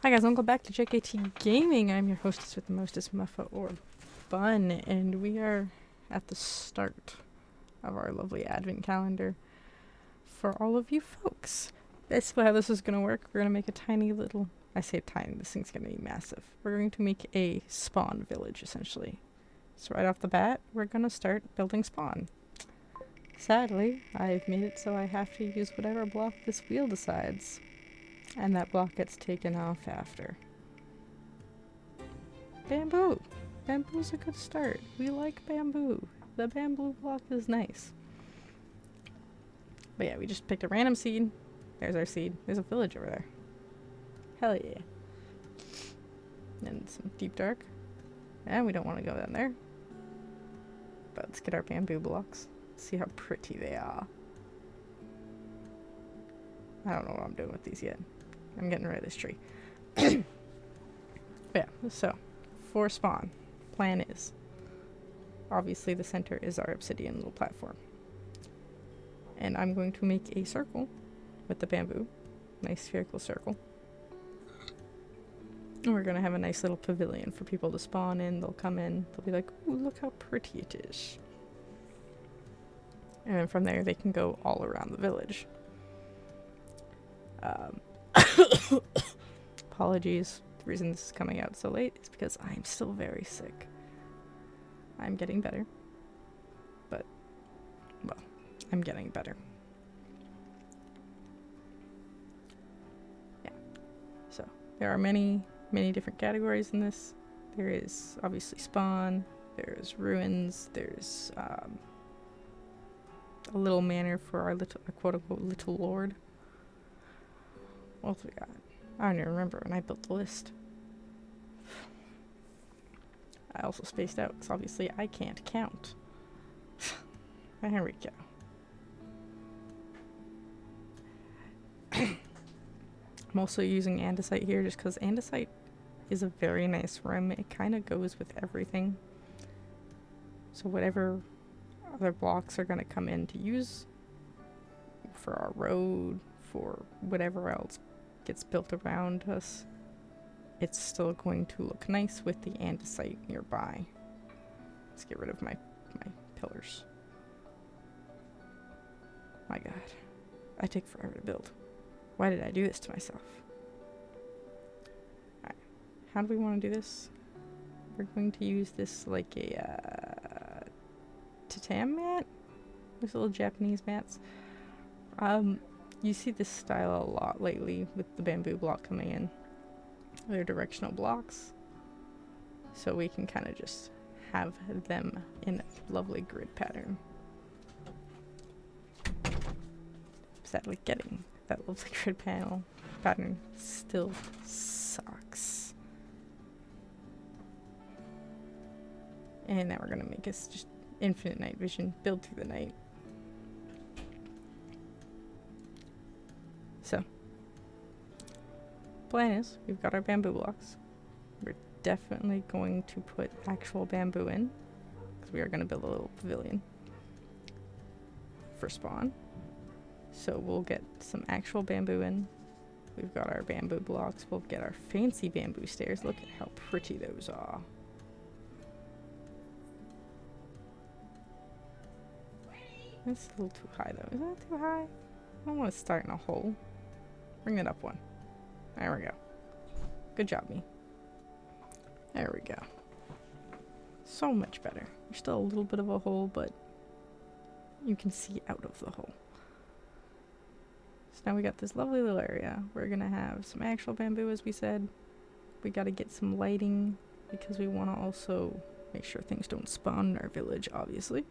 Hi guys, welcome back to JKT Gaming. I'm your hostess with the mostest, Muffa or Bun, and we are at the start of our lovely advent calendar for all of you folks. Basically how this is going to work, we're going to make a tiny little, I say tiny, this thing's going to be massive. We're going to make a spawn village, essentially. So right off the bat, we're going to start building spawn. Sadly, I've made it so I have to use whatever block this wheel decides. And that block gets taken off after. Bamboo! Bamboo's a good start. We like bamboo. The bamboo block is nice. But yeah, we just picked a random seed. There's our seed. There's a village over there. Hell yeah. And some deep dark. And we don't want to go down there. But let's get our bamboo blocks. See how pretty they are. I don't know what I'm doing with these yet. I'm getting rid of this tree. Yeah, so for spawn, plan is obviously the center is our obsidian little platform. And I'm going to make a circle with the bamboo, nice spherical circle. And we're going to have a nice little pavilion for people to spawn in. They'll come in, they'll be like, ooh, look how pretty it is. And then from there they can go all around the village. Apologies. The reason this is coming out so late is because I'm still very sick. I'm getting better. But, well, I'm getting better. Yeah. So, there are many different categories in this. There is obviously spawn, there's ruins, there's a little manor for our little, quote-unquote, little lord. What else we got? I don't even remember when I built the list. I also spaced out, because obviously I can't count. There we go. I'm also using andesite here just because andesite is a very nice rim. It kind of goes with everything. So whatever other blocks are going to come in to use for our road, for whatever else gets built around us, it's still going to look nice with the andesite nearby. Let's get rid of my pillars. My god. I take forever to build. Why did I do this to myself? Alright. How do we want to do this? We're going to use this like a tatami mat? Those little Japanese mats. You see this style a lot lately with the bamboo block coming in. They're directional blocks. So we can kind of just have them in a lovely grid pattern. Sadly, getting that lovely grid pattern still sucks. And now we're going to make us just infinite night vision, build through the night. So, plan is, we've got our bamboo blocks. We're definitely going to put actual bamboo in, because we are going to build a little pavilion for spawn. So we'll get some actual bamboo in. We've got our bamboo blocks. We'll get our fancy bamboo stairs. Look at how pretty those are. That's a little too high though. Is that too high? I don't want to start in a hole. Bring it up one. There we go. Good job, me. There we go. So much better. There's still a little bit of a hole, but you can see out of the hole. So now we got this lovely little area. We're gonna have some actual bamboo, as we said. We gotta get some lighting, because we want to also make sure things don't spawn in our village, obviously.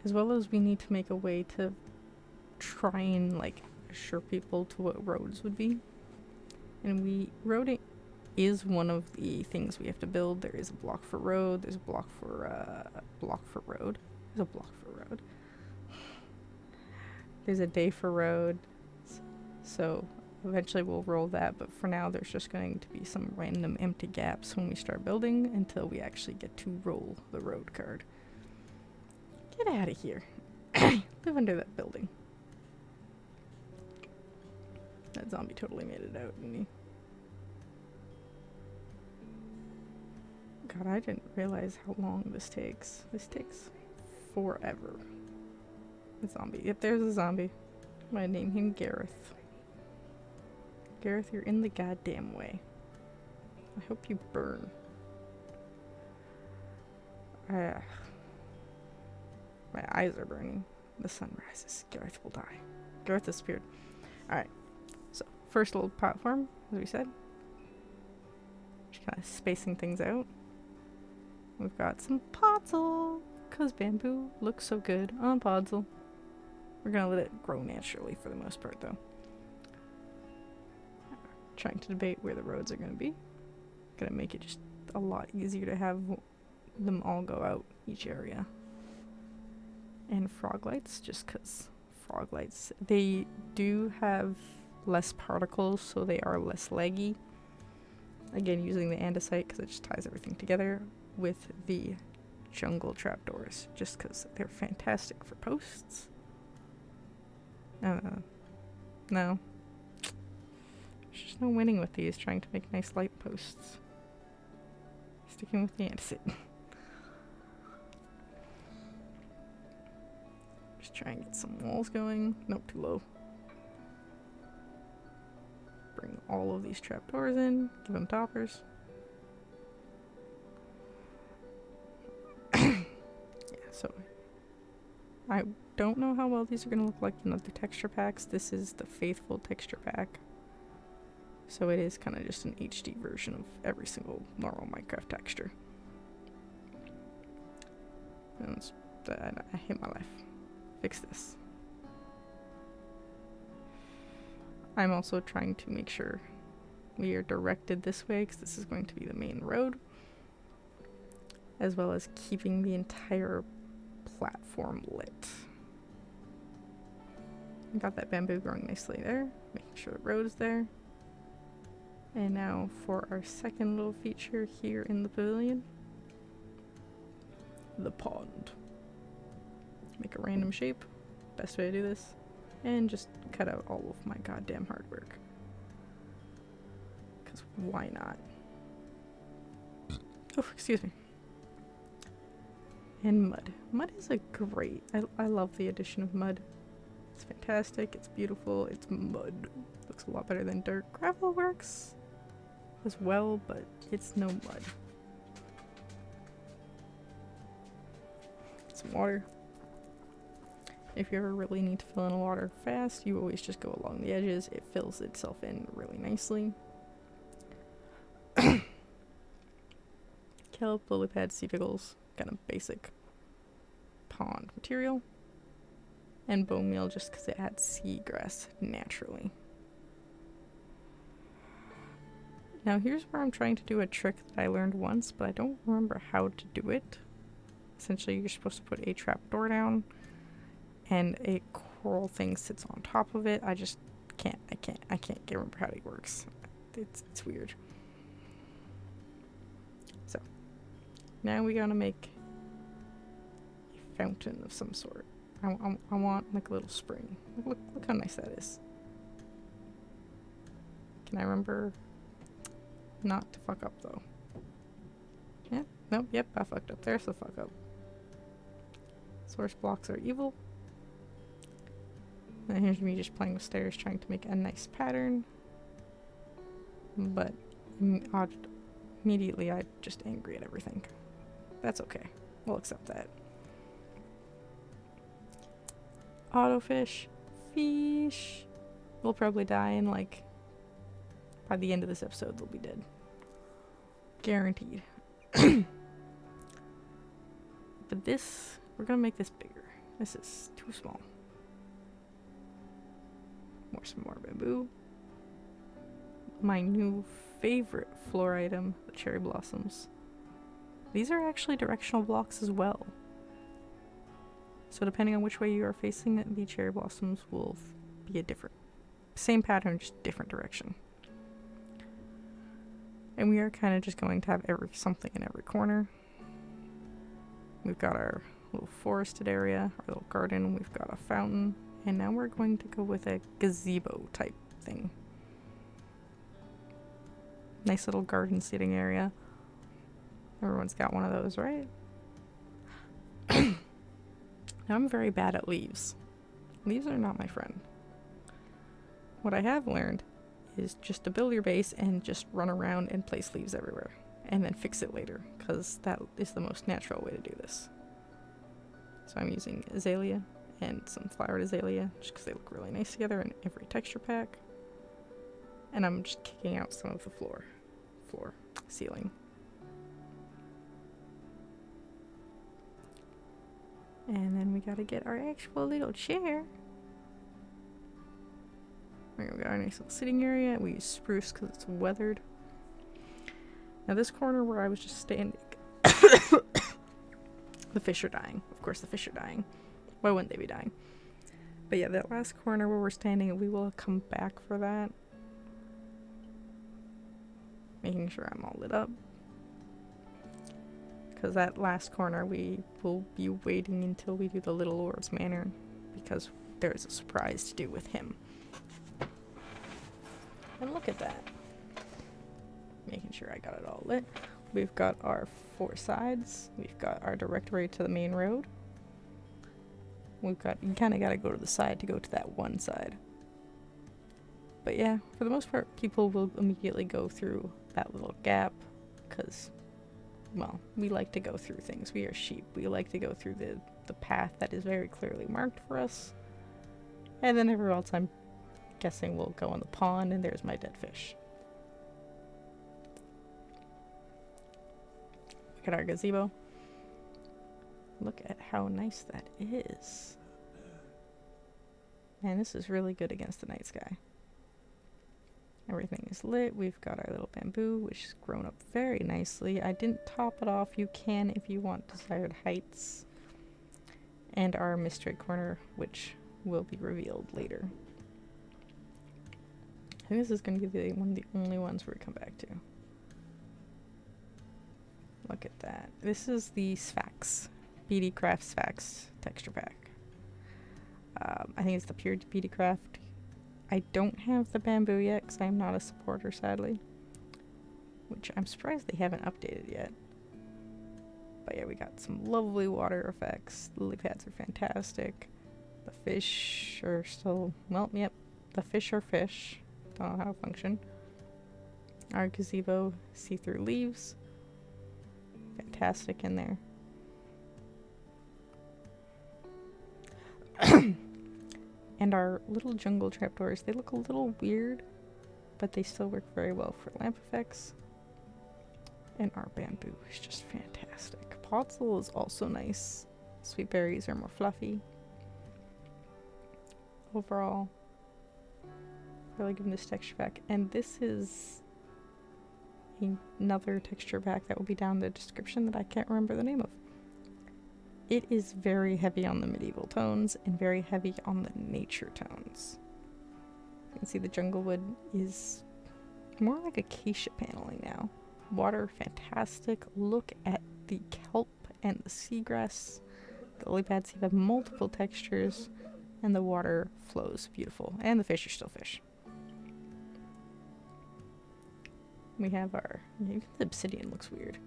As well as we need to make a way to try and like assure people to what roads would be. And roading is one of the things we have to build. There is a block for road, there's a block for road. There's a block for road. There's a day for road. So eventually we'll roll that, but for now there's just going to be some random empty gaps when we start building until we actually get to roll the road card. Get out of here. Live under that building. That zombie totally made it out, didn't he? God, I didn't realize how long this takes. This takes forever. A zombie. Yep, there's a zombie. I'm gonna name him Gareth. Gareth, you're in the goddamn way. I hope you burn. My eyes are burning. The sun rises. Gareth will die. Gareth disappeared. Alright. So, first little platform, as we said. Just kind of spacing things out. We've got some podzol, because bamboo looks so good on podzol. We're going to let it grow naturally for the most part, though. Trying to debate where the roads are going to be. Going to make it just a lot easier to have them all go out each area. And frog lights, just because frog lights, they do have less particles, so they are less laggy. Again, using the andesite because it just ties everything together with the jungle trapdoors, just because they're fantastic for posts. No. There's just no winning with these, trying to make nice light posts. Sticking with the andesite. Just try and get some walls going. Nope, too low. Bring all of these trapdoors in, give them toppers. So I don't know how well these are going to look like in other texture packs. This is the faithful texture pack. So it is kind of just an HD version of every single normal Minecraft texture. And I hate my life. Fix this. I'm also trying to make sure we are directed this way because this is going to be the main road, as well as keeping the entire platform lit. Got that bamboo growing nicely there, making sure the road is there. And now for our second little feature here in the pavilion, the pond. Make a random shape, best way to do this, and just cut out all of my goddamn hard work. Because why not? Oh, excuse me. And mud. Mud is a great, I love the addition of mud. It's fantastic, it's beautiful, it's mud. Looks a lot better than dirt. Gravel works as well, but it's no mud. Some water. If you ever really need to fill in water fast, you always just go along the edges. It fills itself in really nicely. Kelp, lily pads, sea pickles, kind of basic pond material. And bone meal just because it adds seagrass naturally. Now here's where I'm trying to do a trick that I learned once, but I don't remember how to do it. Essentially, you're supposed to put a trapdoor down and a coral thing sits on top of it. I just can't remember how it works. It's weird. So now we gotta make a fountain of some sort. I want like a little spring. Look how nice that is. Can I remember not to fuck up though? Yeah, nope, yep, I fucked up. There's the fuck up. Source blocks are evil. And here's me just playing with stairs, trying to make a nice pattern. But immediately I'm just angry at everything. That's okay. We'll accept that. Autofish. Fish. We'll probably die in like... by the end of this episode, they'll be dead. Guaranteed. But this... we're gonna make this bigger. This is too small. Some more bamboo. My new favorite floor item, the cherry blossoms. These are actually directional blocks as well. So depending on which way you are facing it, the cherry blossoms will be a different, same pattern, just different direction. And we are kind of just going to have something in every corner. We've got our little forested area, our little garden, we've got a fountain. And now we're going to go with a gazebo type thing. Nice little garden seating area. Everyone's got one of those, right? Now, I'm very bad at leaves. Leaves are not my friend. What I have learned is just to build your base and just run around and place leaves everywhere. And then fix it later, because that is the most natural way to do this. So I'm using azalea and some flowered azalea, just because they look really nice together in every texture pack. And I'm just kicking out some of the ceiling. And then we gotta get our actual little chair. We got our nice little sitting area. We use spruce because it's weathered. Now this corner where I was just standing, the fish are dying. Of course the fish are dying. Why wouldn't they be dying? But yeah, that last corner where we're standing, we will come back for that. Making sure I'm all lit up. Because that last corner we will be waiting until we do the Little Lord's Manor, because there's a surprise to do with him. And look at that. Making sure I got it all lit. We've got our 4 sides. We've got our directory to the main road. You kind of got to go to the side to go to that one side. But yeah, for the most part, people will immediately go through that little gap because, well, we like to go through things. We are sheep. We like to go through the path that is very clearly marked for us. And then everywhere else, I'm guessing we'll go in the pond, and there's my dead fish. Look at our gazebo. Look at how nice that is. Man, this is really good against the night sky. Everything is lit. We've got our little bamboo, which has grown up very nicely. I didn't top it off. You can if you want desired heights. And our mystery corner, which will be revealed later. I think this is going to be one of the only ones where we come back to. Look at that. This is the Sphax. BD Craft Sphax texture pack. I think it's the pure BD Craft. I don't have the bamboo yet because I'm not a supporter, sadly. Which I'm surprised they haven't updated yet. But yeah, we got some lovely water effects. The lily pads are fantastic. The fish are still, well, yep. The fish are fish. Don't know how to function. Our gazebo, see-through leaves. Fantastic in there. And our little jungle trapdoors, they look a little weird, but they still work very well for lamp effects. And our bamboo is just fantastic. Podzol is also nice. Sweet berries are more fluffy. Overall, really giving this texture pack. And this is another texture pack that will be down in the description that I can't remember the name of. It is very heavy on the medieval tones and very heavy on the nature tones. You can see the jungle wood is more like acacia paneling now. Water, fantastic. Look at the kelp and the seagrass. The lily pads have multiple textures, and the water flows beautiful. And the fish are still fish. We have our, even the obsidian looks weird.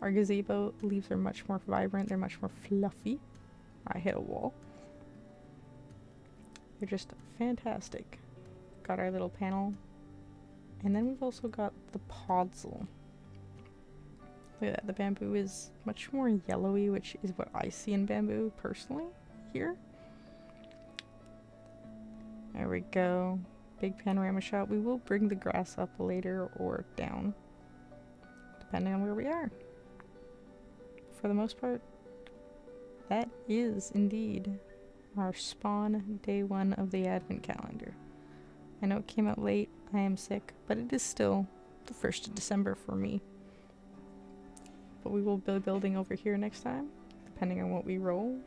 Our gazebo leaves are much more vibrant. They're much more fluffy. I hit a wall. They're just fantastic. Got our little panel. And then we've also got the podzol. Look at that. The bamboo is much more yellowy, which is what I see in bamboo personally here. There we go. Big panorama shot. We will bring the grass up later or down, depending on where we are. For the most part, that is indeed our spawn day 1 of the advent calendar. I know it came out late, I am sick, but it is still the 1st of December for me. But we will be building over here next time, depending on what we roll.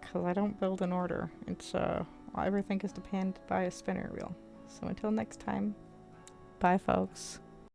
Because I don't build in order. It's, everything is dependent by a spinner wheel. So until next time, bye folks.